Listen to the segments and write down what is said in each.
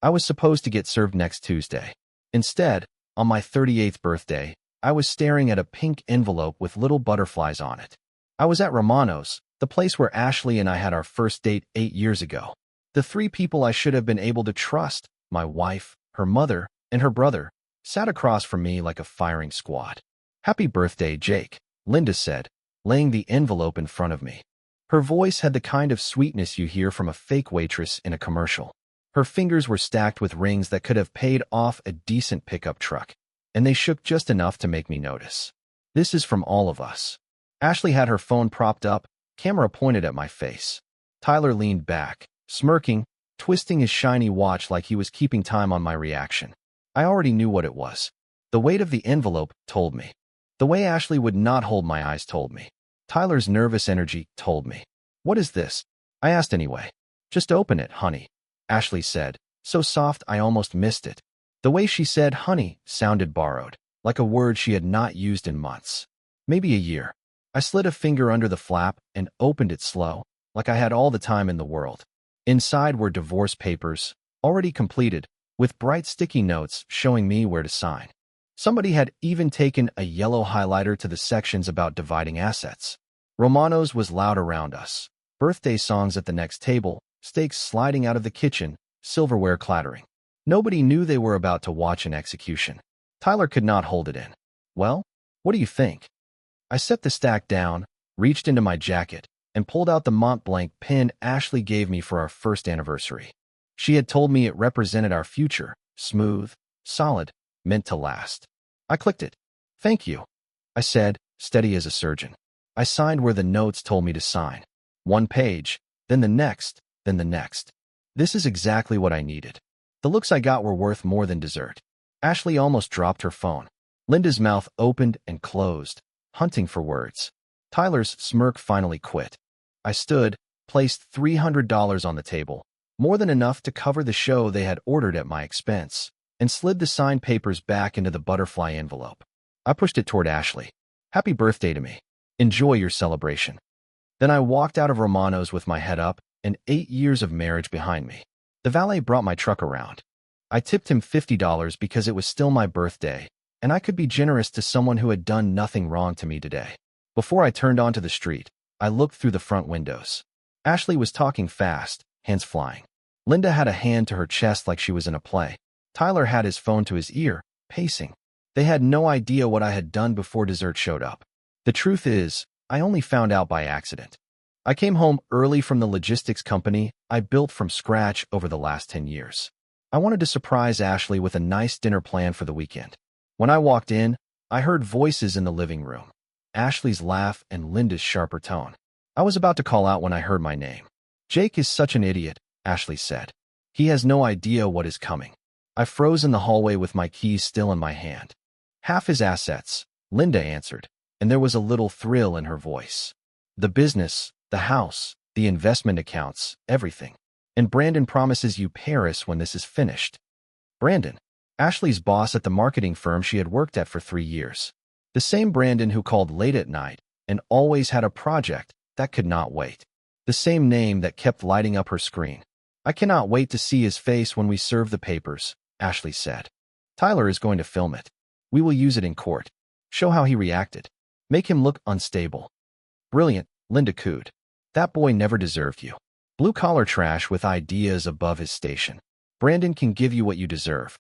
I was supposed to get served next Tuesday. Instead, on my 38th birthday, I was staring at a pink envelope with little butterflies on it. I was at Romano's, the place where Ashley and I had our first date 8 years ago. The three people I should have been able to trust, my wife, her mother, and her brother, sat across from me like a firing squad. "Happy birthday, Jake," Linda said, laying the envelope in front of me. Her voice had the kind of sweetness you hear from a fake waitress in a commercial. Her fingers were stacked with rings that could have paid off a decent pickup truck, and they shook just enough to make me notice. "This is from all of us." Ashley had her phone propped up, camera pointed at my face. Tyler leaned back, smirking, twisting his shiny watch like he was keeping time on my reaction. I already knew what it was. The weight of the envelope told me. The way Ashley would not hold my eyes told me. Tyler's nervous energy told me. "What is this?" I asked anyway. "Just open it, honey," Ashley said, so soft I almost missed it. The way she said honey sounded borrowed, like a word she had not used in months. Maybe a year. I slid a finger under the flap and opened it slow, like I had all the time in the world. Inside were divorce papers, already completed, with bright sticky notes showing me where to sign. Somebody had even taken a yellow highlighter to the sections about dividing assets. Romano's was loud around us. Birthday songs at the next table, steaks sliding out of the kitchen, silverware clattering. Nobody knew they were about to watch an execution. Tyler could not hold it in. "Well, what do you think?" I set the stack down, reached into my jacket, and pulled out the Mont Blanc pin Ashley gave me for our first anniversary. She had told me it represented our future, smooth, solid, meant to last. I clicked it. "Thank you," I said, steady as a surgeon. I signed where the notes told me to sign. One page, then the next, then the next. This is exactly what I needed. The looks I got were worth more than dessert. Ashley almost dropped her phone. Linda's mouth opened and closed, hunting for words. Tyler's smirk finally quit. I stood, placed $300 on the table, more than enough to cover the show they had ordered at my expense, and slid the signed papers back into the butterfly envelope. I pushed it toward Ashley. "Happy birthday to me. Enjoy your celebration." Then I walked out of Romano's with my head up and 8 years of marriage behind me. The valet brought my truck around. I tipped him $50 because it was still my birthday, and I could be generous to someone who had done nothing wrong to me today. Before I turned onto the street, I looked through the front windows. Ashley was talking fast, hands flying. Linda had a hand to her chest like she was in a play. Tyler had his phone to his ear, pacing. They had no idea what I had done before dessert showed up. The truth is, I only found out by accident. I came home early from the logistics company I built from scratch over the last 10 years. I wanted to surprise Ashley with a nice dinner plan for the weekend. When I walked in, I heard voices in the living room. Ashley's laugh and Linda's sharper tone. I was about to call out when I heard my name. "Jake is such an idiot," Ashley said. "He has no idea what is coming." I froze in the hallway with my keys still in my hand. "Half his assets," Linda answered, and there was a little thrill in her voice. "The business, the house, the investment accounts, everything. And Brandon promises you Paris when this is finished." Brandon, Ashley's boss at the marketing firm she had worked at for 3 years. The same Brandon who called late at night and always had a project that could not wait. The same name that kept lighting up her screen. "I cannot wait to see his face when we serve the papers," Ashley said. "Tyler is going to film it. We will use it in court. Show how he reacted. Make him look unstable." "Brilliant," Linda cooed. "That boy never deserved you. Blue-collar trash with ideas above his station. Brandon can give you what you deserve."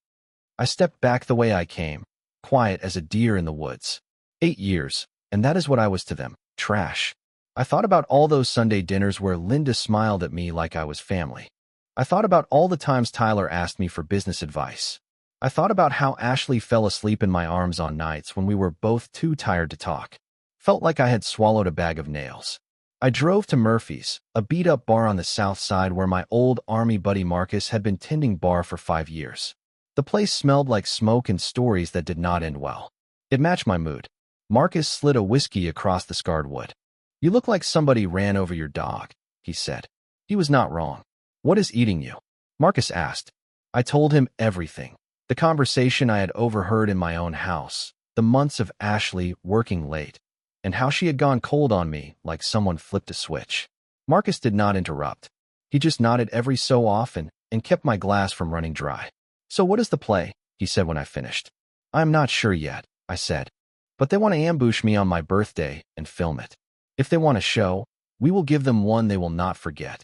I stepped back the way I came, quiet as a deer in the woods. 8 years, and that is what I was to them, trash. I thought about all those Sunday dinners where Linda smiled at me like I was family. I thought about all the times Tyler asked me for business advice. I thought about how Ashley fell asleep in my arms on nights when we were both too tired to talk. Felt like I had swallowed a bag of nails. I drove to Murphy's, a beat-up bar on the south side where my old army buddy Marcus had been tending bar for 5 years. The place smelled like smoke and stories that did not end well. It matched my mood. Marcus slid a whiskey across the scarred wood. "You look like somebody ran over your dog," he said. He was not wrong. "What is eating you?" Marcus asked. I told him everything. The conversation I had overheard in my own house, the months of Ashley working late, and how she had gone cold on me like someone flipped a switch. Marcus did not interrupt. He just nodded every so often and kept my glass from running dry. "So what is the play?" he said when I finished. "I'm not sure yet," I said. "But they want to ambush me on my birthday and film it. If they want a show, we will give them one they will not forget."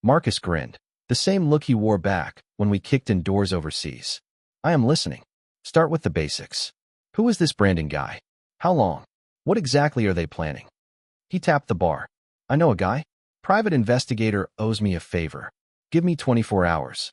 Marcus grinned, the same look he wore back when we kicked in doors overseas. "I am listening. Start with the basics. Who is this Brandon guy? How long? What exactly are they planning?" He tapped the bar. "I know a guy. Private investigator owes me a favor. Give me 24 hours.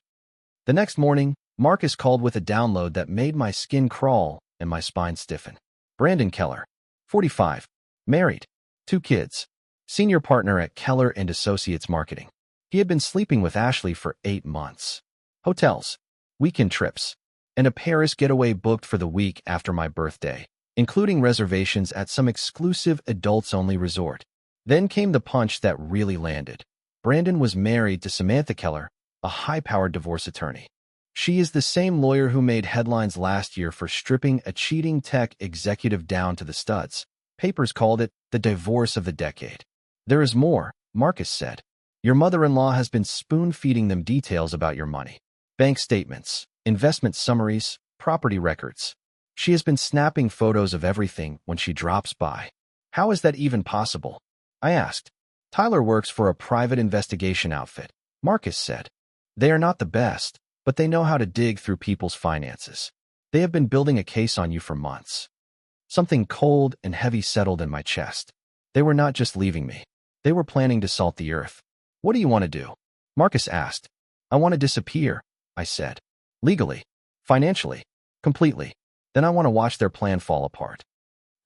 The next morning, Marcus called with a download that made my skin crawl and my spine stiffen. Brandon Keller, 45, married, 2 kids, senior partner at Keller and Associates Marketing. He had been sleeping with Ashley for 8 months. Hotels, weekend trips, and a Paris getaway booked for the week after my birthday, including reservations at some exclusive adults-only resort. Then came the punch that really landed. Brandon was married to Samantha Keller, a high-powered divorce attorney. She is the same lawyer who made headlines last year for stripping a cheating tech executive down to the studs. Papers called it the divorce of the decade. "There is more," Marcus said. "Your mother-in-law has been spoon-feeding them details about your money. Bank statements, investment summaries, property records. She has been snapping photos of everything when she drops by." "How is that even possible?" I asked. "Tyler works for a private investigation outfit," Marcus said. "They are not the best, but they know how to dig through people's finances. They have been building a case on you for months." Something cold and heavy settled in my chest. They were not just leaving me. They were planning to salt the earth. "What do you want to do?" Marcus asked. "I want to disappear," I said. "Legally, financially, completely. Then I want to watch their plan fall apart."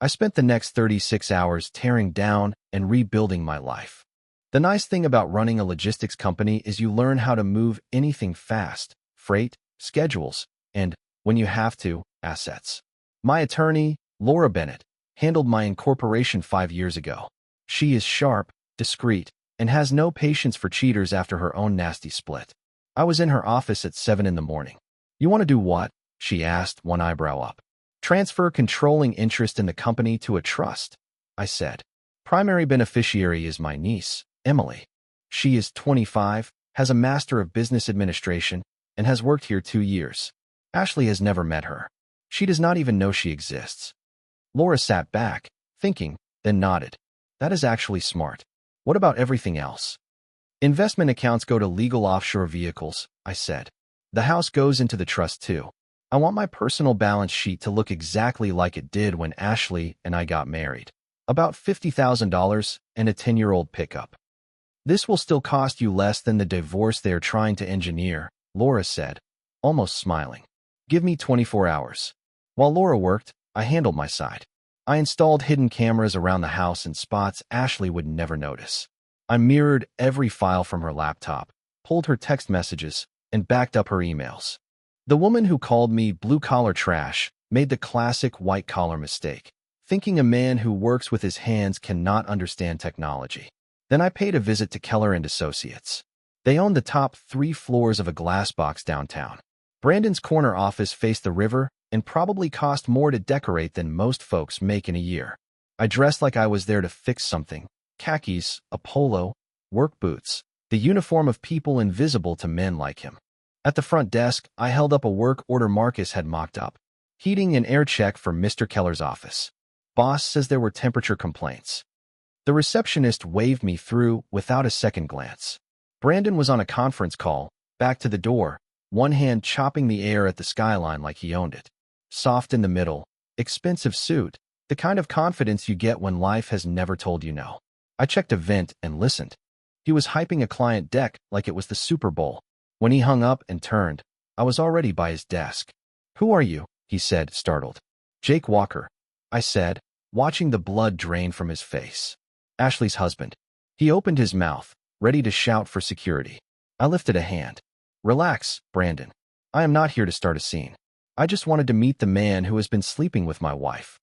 I spent the next 36 hours tearing down and rebuilding my life. The nice thing about running a logistics company is you learn how to move anything fast: freight, schedules, and, when you have to, assets. My attorney, Laura Bennett, handled my incorporation 5 years ago. She is sharp, discreet, and has no patience for cheaters after her own nasty split. I was in her office at 7 in the morning. "You want to do what?" she asked, one eyebrow up. "Transfer controlling interest in the company to a trust," I said. "Primary beneficiary is my niece, Emily. She is 25, has a Master of Business Administration, and has worked here 2 years. Ashley has never met her. She does not even know she exists." Laura sat back, thinking, then nodded. "That is actually smart. What about everything else?" "Investment accounts go to legal offshore vehicles," I said. "The house goes into the trust too. I want my personal balance sheet to look exactly like it did when Ashley and I got married. About $50,000 and a 10-year-old pickup." "This will still cost you less than the divorce they are trying to engineer," Laura said, almost smiling. "Give me 24 hours. While Laura worked, I handled my side. I installed hidden cameras around the house in spots Ashley would never notice. I mirrored every file from her laptop, pulled her text messages, and backed up her emails. The woman who called me blue-collar trash made the classic white-collar mistake, thinking a man who works with his hands cannot understand technology. Then I paid a visit to Keller and Associates. They owned the top 3 floors of a glass box downtown. Brandon's corner office faced the river and probably cost more to decorate than most folks make in a year. I dressed like I was there to fix something: khakis, a polo, work boots, the uniform of people invisible to men like him. At the front desk, I held up a work order Marcus had mocked up. "Heating and air check for Mr. Keller's office. Boss says there were temperature complaints." The receptionist waved me through without a second glance. Brandon was on a conference call, back to the door, one hand chopping the air at the skyline like he owned it. Soft in the middle, expensive suit, the kind of confidence you get when life has never told you no. I checked a vent and listened. He was hyping a client deck like it was the Super Bowl. When he hung up and turned, I was already by his desk. "Who are you?" he said, startled. "Jake Walker," I said, watching the blood drain from his face. "Ashley's husband." He opened his mouth, ready to shout for security. I lifted a hand. "Relax, Brandon. I am not here to start a scene. I just wanted to meet the man who has been sleeping with my wife."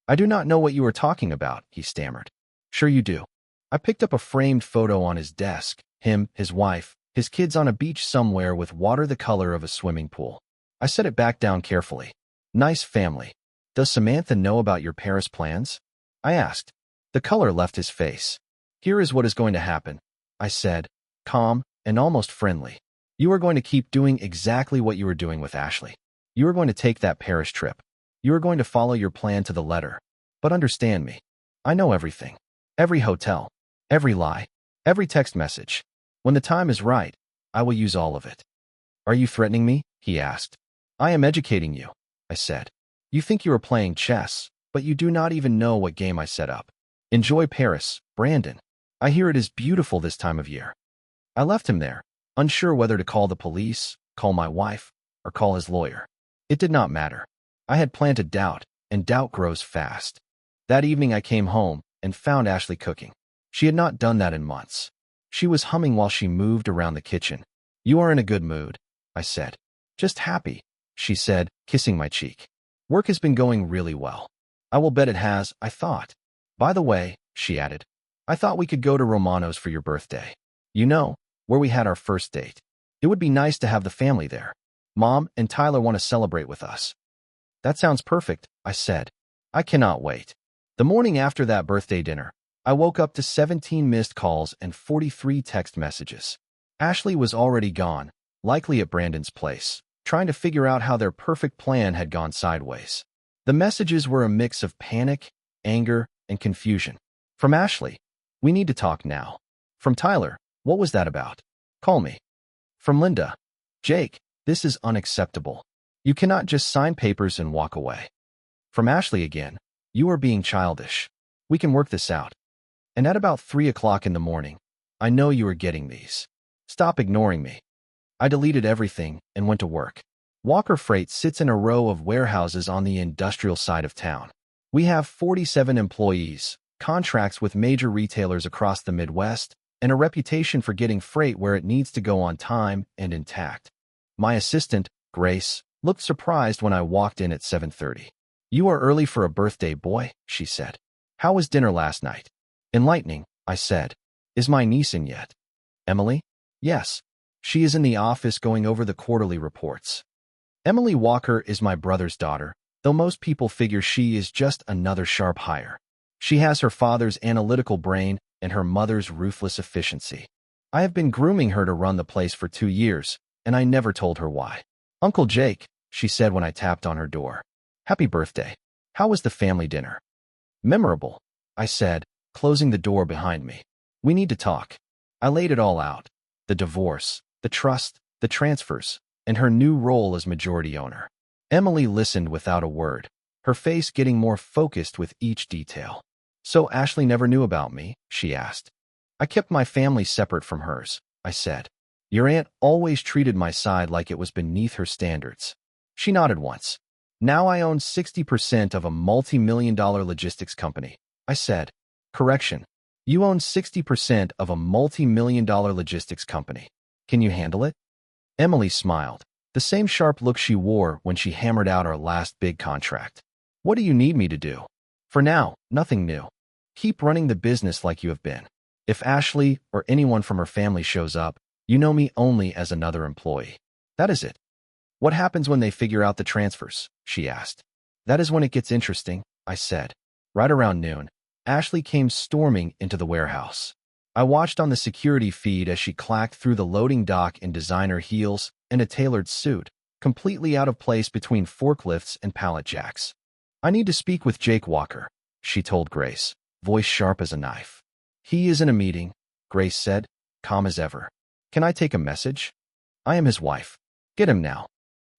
"I do not know what you are talking about," he stammered. "Sure you do." I picked up a framed photo on his desk, him, his wife, his kids on a beach somewhere with water the color of a swimming pool. I set it back down carefully. "Nice family. Does Samantha know about your Paris plans?" I asked. The color left his face. "Here is what is going to happen," I said, calm and almost friendly. You are going to keep doing exactly what you were doing with Ashley. You are going to take that Paris trip. You are going to follow your plan to the letter. But understand me. I know everything. Every hotel. Every lie. Every text message. When the time is right, I will use all of it. Are you threatening me? He asked. I am educating you, I said. You think you are playing chess, but you do not even know what game I set up. Enjoy Paris, Brandon. I hear it is beautiful this time of year. I left him there, unsure whether to call the police, call my wife, or call his lawyer. It did not matter. I had planted doubt, and doubt grows fast. That evening I came home and found Ashley cooking. She had not done that in months. She was humming while she moved around the kitchen. You are in a good mood, I said. Just happy, she said, kissing my cheek. Work has been going really well. I will bet it has, I thought. By the way, she added, I thought we could go to Romano's for your birthday. You know, where we had our first date. It would be nice to have the family there. Mom and Tyler want to celebrate with us. That sounds perfect, I said. I cannot wait. The morning after that birthday dinner, I woke up to 17 missed calls and 43 text messages. Ashley was already gone, likely at Brandon's place, trying to figure out how their perfect plan had gone sideways. The messages were a mix of panic, anger, and confusion. From Ashley, we need to talk now. From Tyler, what was that about? Call me. From Linda, Jake, this is unacceptable. You cannot just sign papers and walk away. From Ashley again, you are being childish. We can work this out. And at about 3 o'clock in the morning, I know you are getting these. Stop ignoring me. I deleted everything and went to work. Walker Freight sits in a row of warehouses on the industrial side of town. We have 47 employees, contracts with major retailers across the Midwest, and a reputation for getting freight where it needs to go on time and intact. My assistant, Grace, looked surprised when I walked in at 7:30. You are early for a birthday, boy, she said. How was dinner last night? Enlightening, I said. Is my niece in yet? Emily? Yes. She is in the office going over the quarterly reports. Emily Walker is my brother's daughter, though most people figure she is just another sharp hire. She has her father's analytical brain and her mother's ruthless efficiency. I have been grooming her to run the place for 2 years, and I never told her why. Uncle Jake, she said when I tapped on her door. Happy birthday. How was the family dinner? Memorable, I said, closing the door behind me. We need to talk. I laid it all out. The divorce, the trust, the transfers, and her new role as majority owner. Emily listened without a word, her face getting more focused with each detail. So Ashley never knew about me, she asked. I kept my family separate from hers, I said. Your aunt always treated my side like it was beneath her standards. She nodded once. Now I own 60% of a multi-million-dollar logistics company, I said. Correction. You own 60% of a multi-million-dollar logistics company. Can you handle it? Emily smiled, the same sharp look she wore when she hammered out our last big contract. What do you need me to do? For now, nothing new. Keep running the business like you have been. If Ashley or anyone from her family shows up, you know me only as another employee. That is it. What happens when they figure out the transfers? She asked. That is when it gets interesting, I said. Right around noon, Ashley came storming into the warehouse. I watched on the security feed as she clacked through the loading dock in designer heels and a tailored suit, completely out of place between forklifts and pallet jacks. I need to speak with Jake Walker, she told Grace, voice sharp as a knife. He is in a meeting, Grace said, calm as ever. Can I take a message? I am his wife. Get him now.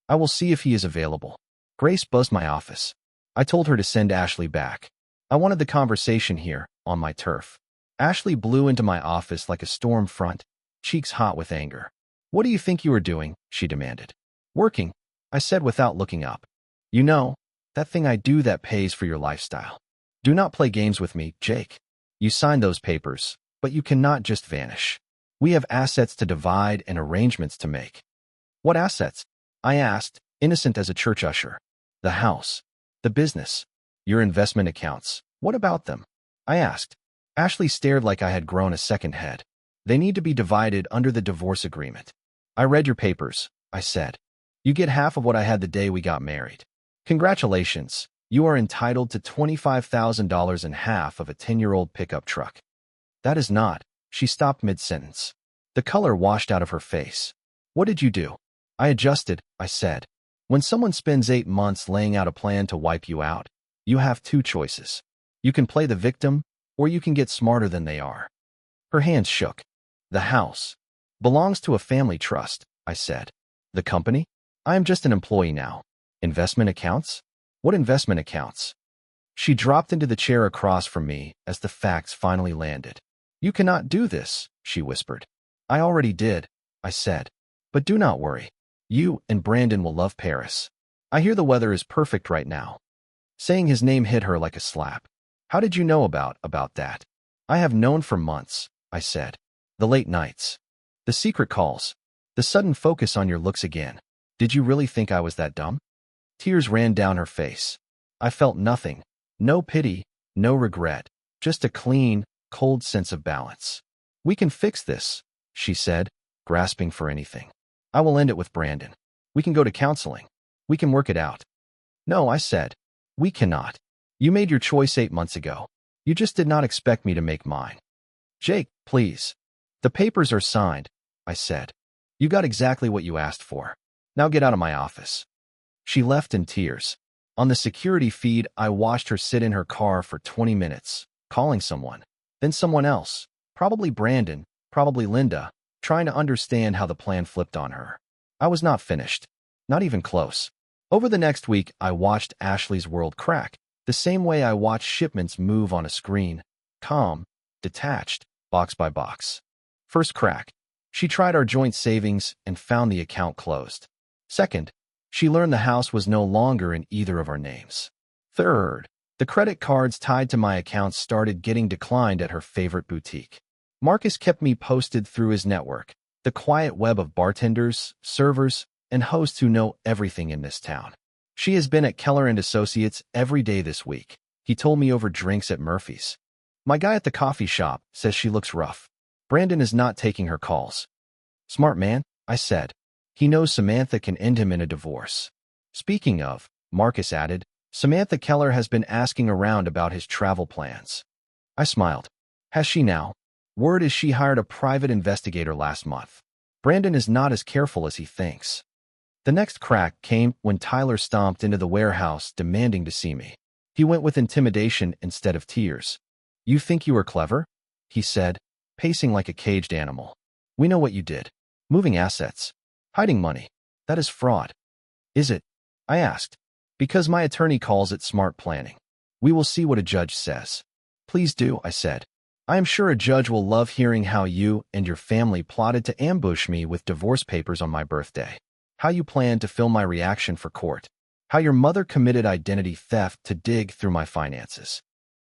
I will see if he is available. Grace buzzed my office. I told her to send Ashley back. I wanted the conversation here, on my turf. Ashley blew into my office like a storm front, cheeks hot with anger. What do you think you are doing? She demanded. Working, I said without looking up. You know, that thing I do that pays for your lifestyle. Do not play games with me, Jake. You signed those papers, but you cannot just vanish. We have assets to divide and arrangements to make. What assets? I asked, innocent as a church usher. The house. The business. Your investment accounts. What about them? I asked. Ashley stared like I had grown a second head. They need to be divided under the divorce agreement. I read your papers, I said. You get half of what I had the day we got married. Congratulations. You are entitled to $25,000 and half of a 10-year-old pickup truck. That is not. She stopped mid-sentence. The color washed out of her face. What did you do? I adjusted, I said. When someone spends 8 months laying out a plan to wipe you out, you have two choices. You can play the victim, or you can get smarter than they are. Her hands shook. The house belongs to a family trust, I said. The company? I am just an employee now. Investment accounts? What investment accounts? She dropped into the chair across from me as the facts finally landed. You cannot do this, she whispered. I already did, I said. But do not worry. You and Brandon will love Paris. I hear the weather is perfect right now. Saying his name hit her like a slap. How did you know about that? I have known for months, I said. The late nights. The secret calls. The sudden focus on your looks again. Did you really think I was that dumb? Tears ran down her face. I felt nothing. No pity, no regret. Just a clean, cold sense of balance. We can fix this, she said, grasping for anything. I will end it with Brandon. We can go to counseling. We can work it out. No, I said. We cannot. You made your choice 8 months ago. You just did not expect me to make mine. Jake, please. The papers are signed, I said. You got exactly what you asked for. Now get out of my office. She left in tears. On the security feed, I watched her sit in her car for 20 minutes, calling someone, then someone else, probably Brandon, probably Linda, trying to understand how the plan flipped on her. I was not finished. Not even close. Over the next week, I watched Ashley's world crack, the same way I watched shipments move on a screen, calm, detached, box by box. First crack. She tried our joint savings and found the account closed. Second, she learned the house was no longer in either of our names. Third, the credit cards tied to my accounts started getting declined at her favorite boutique. Marcus kept me posted through his network, the quiet web of bartenders, servers, and hosts who know everything in this town. She has been at Keller & Associates every day this week, he told me over drinks at Murphy's. My guy at the coffee shop says she looks rough. Brandon is not taking her calls. Smart man, I said. He knows Samantha can end him in a divorce. Speaking of, Marcus added, Samantha Keller has been asking around about his travel plans. I smiled. Has she now? Word is she hired a private investigator last month. Brandon is not as careful as he thinks. The next crack came when Tyler stomped into the warehouse demanding to see me. He went with intimidation instead of tears. You think you are clever? He said, pacing like a caged animal. We know what you did. Moving assets. Hiding money. That is fraud. Is it? I asked. Because my attorney calls it smart planning. We will see what a judge says. Please do, I said. I am sure a judge will love hearing how you and your family plotted to ambush me with divorce papers on my birthday. How you planned to film my reaction for court. How your mother committed identity theft to dig through my finances.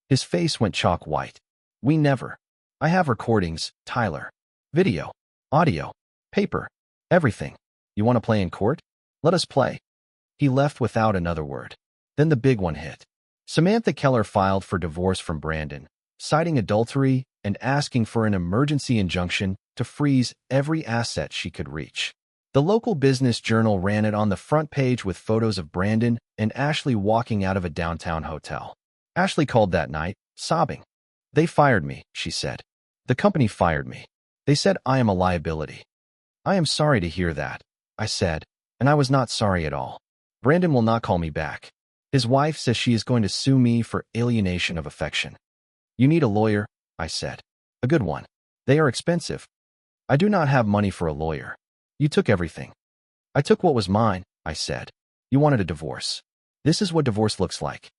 His face went chalk white. We never. I have recordings, Tyler. Video. Audio. Paper. Everything. You want to play in court? Let us play. He left without another word. Then the big one hit. Samantha Keller filed for divorce from Brandon, citing adultery and asking for an emergency injunction to freeze every asset she could reach. The local business journal ran it on the front page with photos of Brandon and Ashley walking out of a downtown hotel. Ashley called that night, sobbing. They fired me, she said. The company fired me. They said I am a liability. I am sorry to hear that, I said, and I was not sorry at all. Brandon will not call me back. His wife says she is going to sue me for alienation of affection. You need a lawyer, I said. A good one. They are expensive. I do not have money for a lawyer. You took everything. I took what was mine, I said. You wanted a divorce. This is what divorce looks like.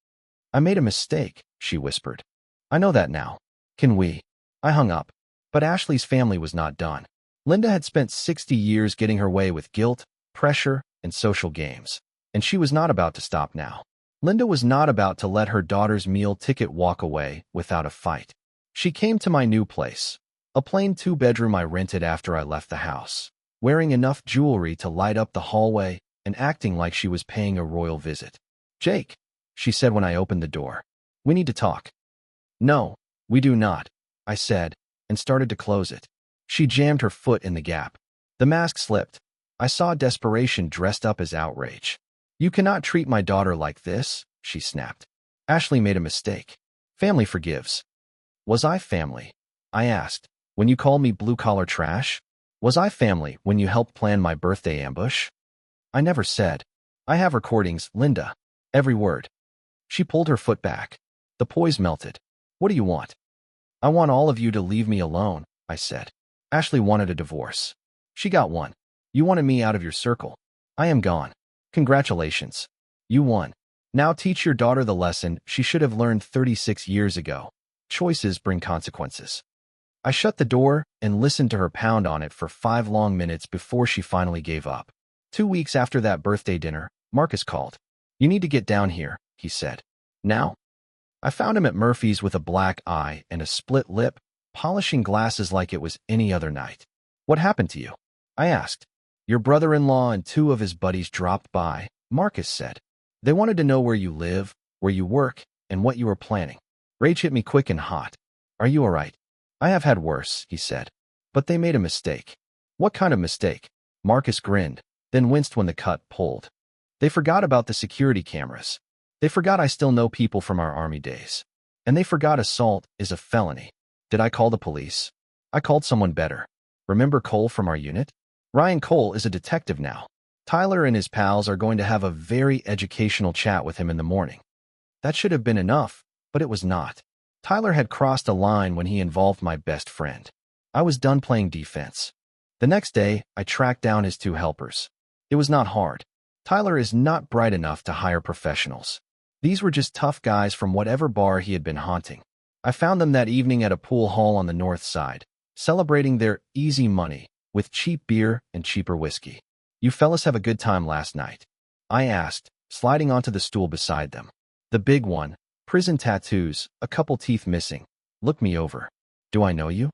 I made a mistake, she whispered. I know that now. Can we? I hung up. But Ashley's family was not done. Linda had spent 60 years getting her way with guilt, pressure, and social games. And she was not about to stop now. Linda was not about to let her daughter's meal ticket walk away without a fight. She came to my new place, a plain 2-bedroom I rented after I left the house, wearing enough jewelry to light up the hallway and acting like she was paying a royal visit. Jake, she said when I opened the door. We need to talk. No, we do not, I said, and started to close it. She jammed her foot in the gap. The mask slipped. I saw desperation dressed up as outrage. You cannot treat my daughter like this, she snapped. Ashley made a mistake. Family forgives. Was I family? I asked. When you called me blue-collar trash? Was I family when you helped plan my birthday ambush? I never said. I have recordings, Linda. Every word. She pulled her foot back. The poise melted. What do you want? I want all of you to leave me alone, I said. Ashley wanted a divorce. She got one. You wanted me out of your circle. I am gone. Congratulations. You won. Now teach your daughter the lesson she should have learned 36 years ago. Choices bring consequences. I shut the door and listened to her pound on it for 5 long minutes before she finally gave up. 2 weeks after that birthday dinner, Marcus called. You need to get down here, he said. Now? I found him at Murphy's with a black eye and a split lip, polishing glasses like it was any other night. What happened to you? I asked. Your brother-in-law and 2 of his buddies dropped by, Marcus said. They wanted to know where you live, where you work, and what you were planning. Rage hit me quick and hot. Are you all right? I have had worse, he said. But they made a mistake. What kind of mistake? Marcus grinned, then winced when the cut pulled. They forgot about the security cameras. They forgot I still know people from our army days. And they forgot assault is a felony. Did I call the police? I called someone better. Remember Cole from our unit? Ryan Cole is a detective now. Tyler and his pals are going to have a very educational chat with him in the morning. That should have been enough, but it was not. Tyler had crossed a line when he involved my best friend. I was done playing defense. The next day, I tracked down his 2 helpers. It was not hard. Tyler is not bright enough to hire professionals. These were just tough guys from whatever bar he had been haunting. I found them that evening at a pool hall on the north side, celebrating their easy money with cheap beer and cheaper whiskey. You fellas have a good time last night? I asked, sliding onto the stool beside them. The big one, prison tattoos, a couple teeth missing, looked me over. Do I know you?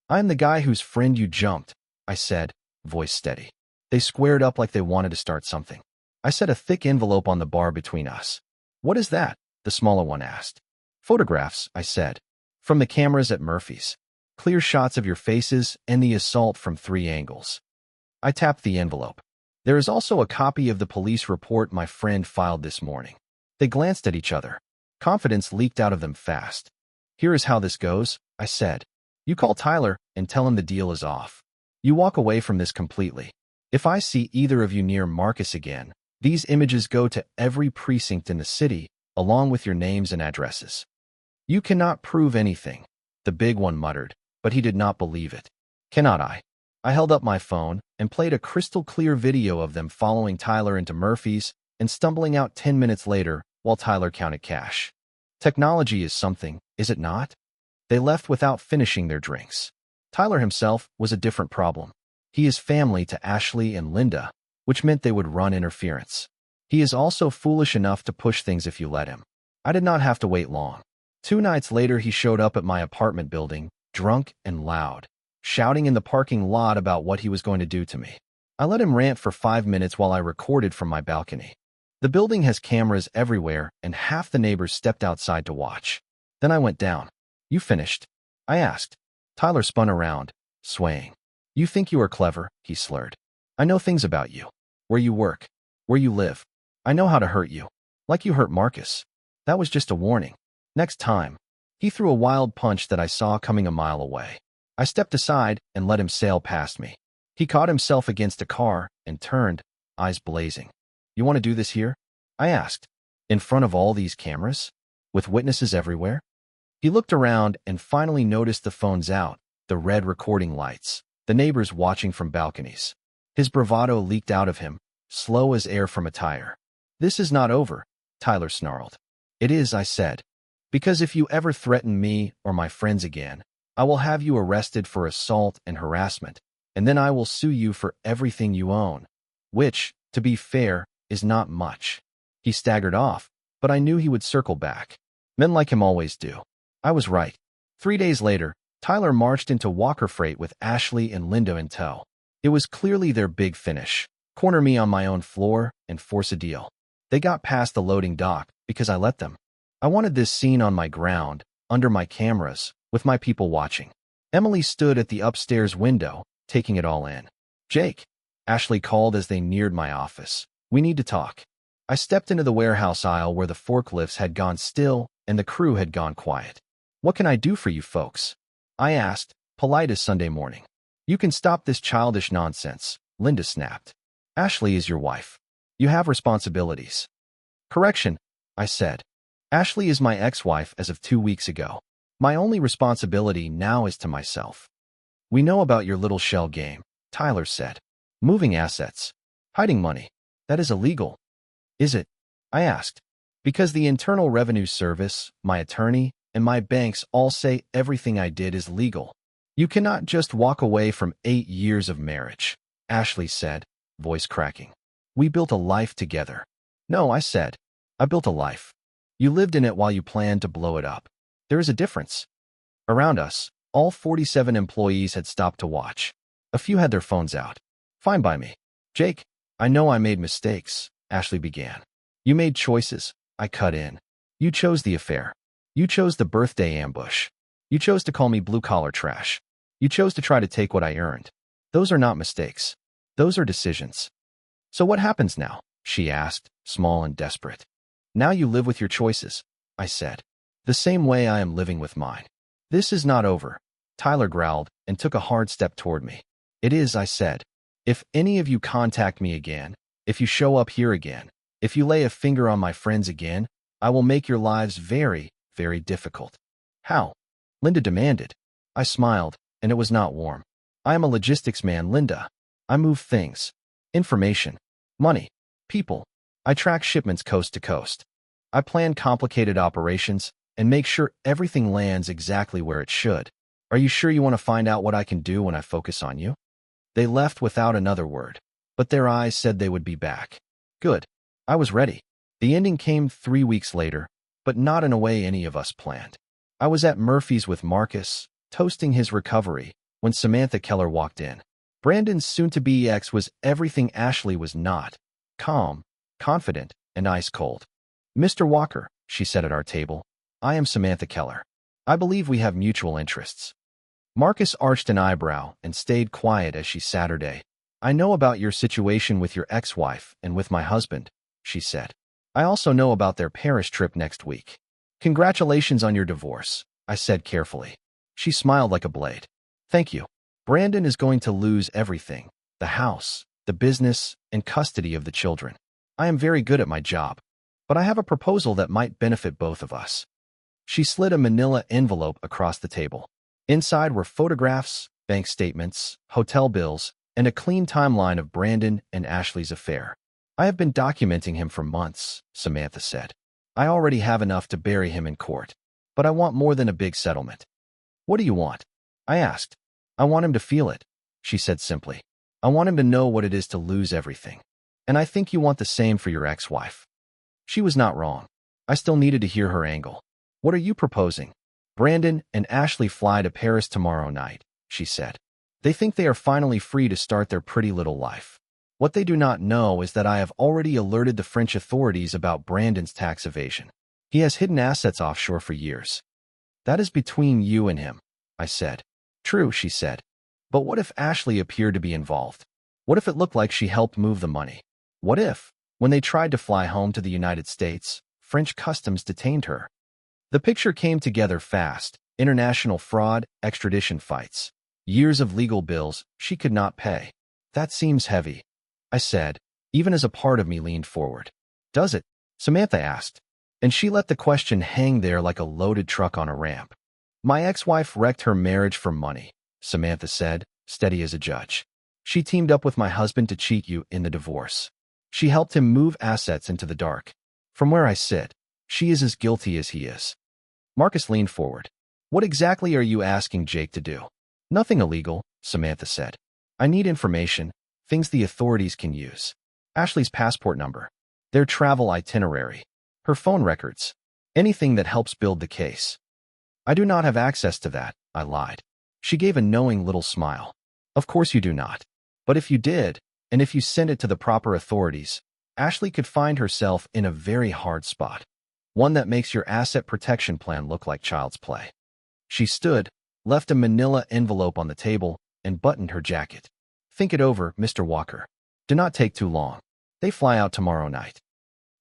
I am the guy whose friend you jumped, I said, voice steady. They squared up like they wanted to start something. I set a thick envelope on the bar between us. What is that? The smaller one asked. Photographs, I said. From the cameras at Murphy's. Clear shots of your faces and the assault from 3 angles. I tapped the envelope. There is also a copy of the police report my friend filed this morning. They glanced at each other. Confidence leaked out of them fast. Here is how this goes, I said. You call Tyler and tell him the deal is off. You walk away from this completely. If I see either of you near Marcus again, these images go to every precinct in the city, along with your names and addresses. You cannot prove anything, the big one muttered, but he did not believe it. Cannot I? I held up my phone and played a crystal-clear video of them following Tyler into Murphy's and stumbling out 10 minutes later while Tyler counted cash. Technology is something, is it not? They left without finishing their drinks. Tyler himself was a different problem. He is family to Ashley and Linda, which meant they would run interference. He is also foolish enough to push things if you let him. I did not have to wait long. 2 nights later, he showed up at my apartment building, drunk and loud, shouting in the parking lot about what he was going to do to me. I let him rant for 5 minutes while I recorded from my balcony. The building has cameras everywhere, and half the neighbors stepped outside to watch. Then I went down. You finished? I asked. Tyler spun around, swaying. You think you are clever, he slurred. I know things about you. Where you work. Where you live. I know how to hurt you. Like you hurt Marcus. That was just a warning. Next time. He threw a wild punch that I saw coming a mile away. I stepped aside and let him sail past me. He caught himself against a car and turned, eyes blazing. You want to do this here? I asked. In front of all these cameras? With witnesses everywhere? He looked around and finally noticed the phones out, the red recording lights, the neighbors watching from balconies. His bravado leaked out of him, slow as air from a tire. This is not over, Tyler snarled. It is, I said. Because if you ever threaten me or my friends again, I will have you arrested for assault and harassment, and then I will sue you for everything you own, which, to be fair, is not much. He staggered off, but I knew he would circle back. Men like him always do. I was right. 3 days later, Tyler marched into Walker Freight with Ashley and Linda in tow. It was clearly their big finish. Corner me on my own floor and force a deal. They got past the loading dock because I let them. I wanted this scene on my ground, under my cameras, with my people watching. Emily stood at the upstairs window, taking it all in. Jake, Ashley called as they neared my office. We need to talk. I stepped into the warehouse aisle where the forklifts had gone still and the crew had gone quiet. What can I do for you folks? I asked, polite as Sunday morning. You can stop this childish nonsense, Linda snapped. Ashley is your wife. You have responsibilities. Correction, I said. Ashley is my ex-wife as of 2 weeks ago. My only responsibility now is to myself. We know about your little shell game, Tyler said. Moving assets. Hiding money. That is illegal. Is it? I asked. Because the Internal Revenue Service, my attorney, and my banks all say everything I did is legal. You cannot just walk away from 8 years of marriage, Ashley said, voice cracking. We built a life together. No, I said. I built a life. You lived in it while you planned to blow it up. There is a difference. Around us, all 47 employees had stopped to watch. A few had their phones out. Fine by me. Jake, I know I made mistakes, Ashley began. You made choices, I cut in. You chose the affair. You chose the birthday ambush. You chose to call me blue-collar trash. You chose to try to take what I earned. Those are not mistakes. Those are decisions. So what happens now? She asked, small and desperate. Now you live with your choices, I said. The same way I am living with mine. This is not over. Tyler growled and took a hard step toward me. It is, I said. If any of you contact me again, if you show up here again, if you lay a finger on my friends again, I will make your lives very, very difficult. How? Linda demanded. I smiled, and it was not warm. I am a logistics man, Linda. I move things. Information. Money. People. I track shipments coast to coast. I plan complicated operations and make sure everything lands exactly where it should. Are you sure you want to find out what I can do when I focus on you? They left without another word, but their eyes said they would be back. Good. I was ready. The ending came 3 weeks later, but not in a way any of us planned. I was at Murphy's with Marcus, toasting his recovery, when Samantha Keller walked in. Brandon's soon-to-be ex was everything Ashley was not. Calm, confident, and ice-cold. Mr. Walker, she said at our table, I am Samantha Keller. I believe we have mutual interests. Marcus arched an eyebrow and stayed quiet as she Saturday. I know about your situation with your ex-wife and with my husband, she said. I also know about their Paris trip next week. Congratulations on your divorce, I said carefully. She smiled like a blade. Thank you. Brandon is going to lose everything, the house, the business, and custody of the children. I am very good at my job, but I have a proposal that might benefit both of us. She slid a manila envelope across the table. Inside were photographs, bank statements, hotel bills, and a clean timeline of Brandon and Ashley's affair. I have been documenting him for months, Samantha said. I already have enough to bury him in court, but I want more than a big settlement. What do you want? I asked. I want him to feel it, she said simply. I want him to know what it is to lose everything. And I think you want the same for your ex-wife. She was not wrong. I still needed to hear her angle. What are you proposing? Brandon and Ashley fly to Paris tomorrow night, she said. They think they are finally free to start their pretty little life. What they do not know is that I have already alerted the French authorities about Brandon's tax evasion. He has hidden assets offshore for years. That is between you and him, I said. True, she said. But what if Ashley appeared to be involved? What if it looked like she helped move the money? What if, when they tried to fly home to the United States, French customs detained her? The picture came together fast. International fraud, extradition fights. Years of legal bills she could not pay. That seems heavy, I said, even as a part of me leaned forward. Does it? Samantha asked, and she let the question hang there like a loaded truck on a ramp. My ex-wife wrecked her marriage for money, Samantha said, steady as a judge. She teamed up with my husband to cheat you in the divorce. She helped him move assets into the dark. From where I sit, she is as guilty as he is. Marcus leaned forward. What exactly are you asking Jake to do? Nothing illegal, Samantha said. I need information, things the authorities can use. Ashley's passport number, their travel itinerary, her phone records, anything that helps build the case. I do not have access to that, I lied. She gave a knowing little smile. Of course you do not. But if you did, and if you sent it to the proper authorities, Ashley could find herself in a very hard spot. One that makes your asset protection plan look like child's play. She stood, left a manila envelope on the table, and buttoned her jacket. Think it over, Mr. Walker. Do not take too long. They fly out tomorrow night.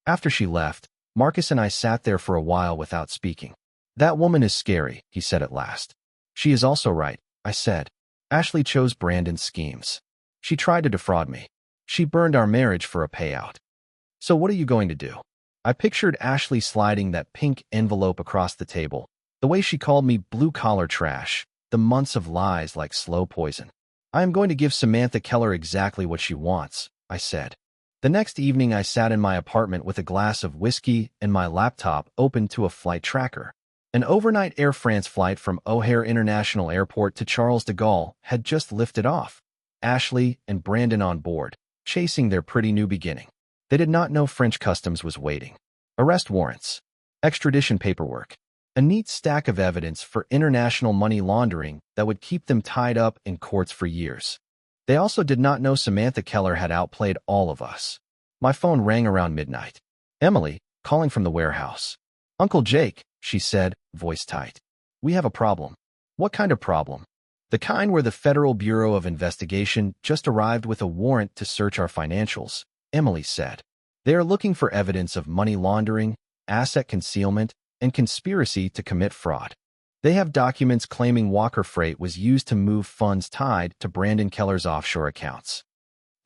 After she left, Marcus and I sat there for a while without speaking. That woman is scary, he said at last. She is also right, I said. Ashley chose Brandon's schemes. She tried to defraud me. She burned our marriage for a payout. So what are you going to do? I pictured Ashley sliding that pink envelope across the table, the way she called me blue-collar trash, the months of lies like slow poison. I am going to give Samantha Keller exactly what she wants, I said. The next evening I sat in my apartment with a glass of whiskey and my laptop open to a flight tracker. An overnight Air France flight from O'Hare International Airport to Charles de Gaulle had just lifted off. Ashley and Brandon on board, chasing their pretty new beginning. They did not know French customs was waiting. Arrest warrants, extradition paperwork, a neat stack of evidence for international money laundering that would keep them tied up in courts for years. They also did not know Samantha Keller had outplayed all of us. My phone rang around midnight. Emily, calling from the warehouse. Uncle Jake, she said, voice tight. We have a problem. What kind of problem? The kind where the Federal Bureau of Investigation just arrived with a warrant to search our financials, Emily said. They are looking for evidence of money laundering, asset concealment, and conspiracy to commit fraud. They have documents claiming Walker Freight was used to move funds tied to Brandon Keller's offshore accounts.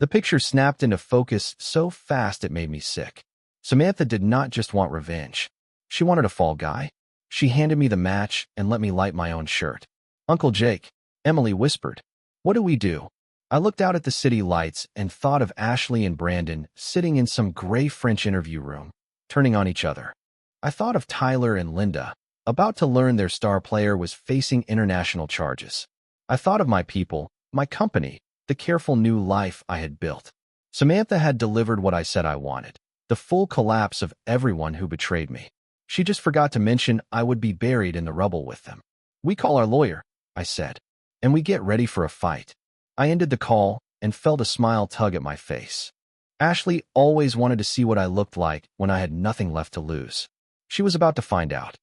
The picture snapped into focus so fast it made me sick. Samantha did not just want revenge. She wanted a fall guy. She handed me the match and let me light my own shirt. Uncle Jake, Emily whispered. What do we do? I looked out at the city lights and thought of Ashley and Brandon sitting in some gray French interview room, turning on each other. I thought of Tyler and Linda, about to learn their star player was facing international charges. I thought of my people, my company, the careful new life I had built. Samantha had delivered what I said I wanted, the full collapse of everyone who betrayed me. She just forgot to mention I would be buried in the rubble with them. We call our lawyer, I said, and we get ready for a fight. I ended the call and felt a smile tug at my face. Ashley always wanted to see what I looked like when I had nothing left to lose. She was about to find out.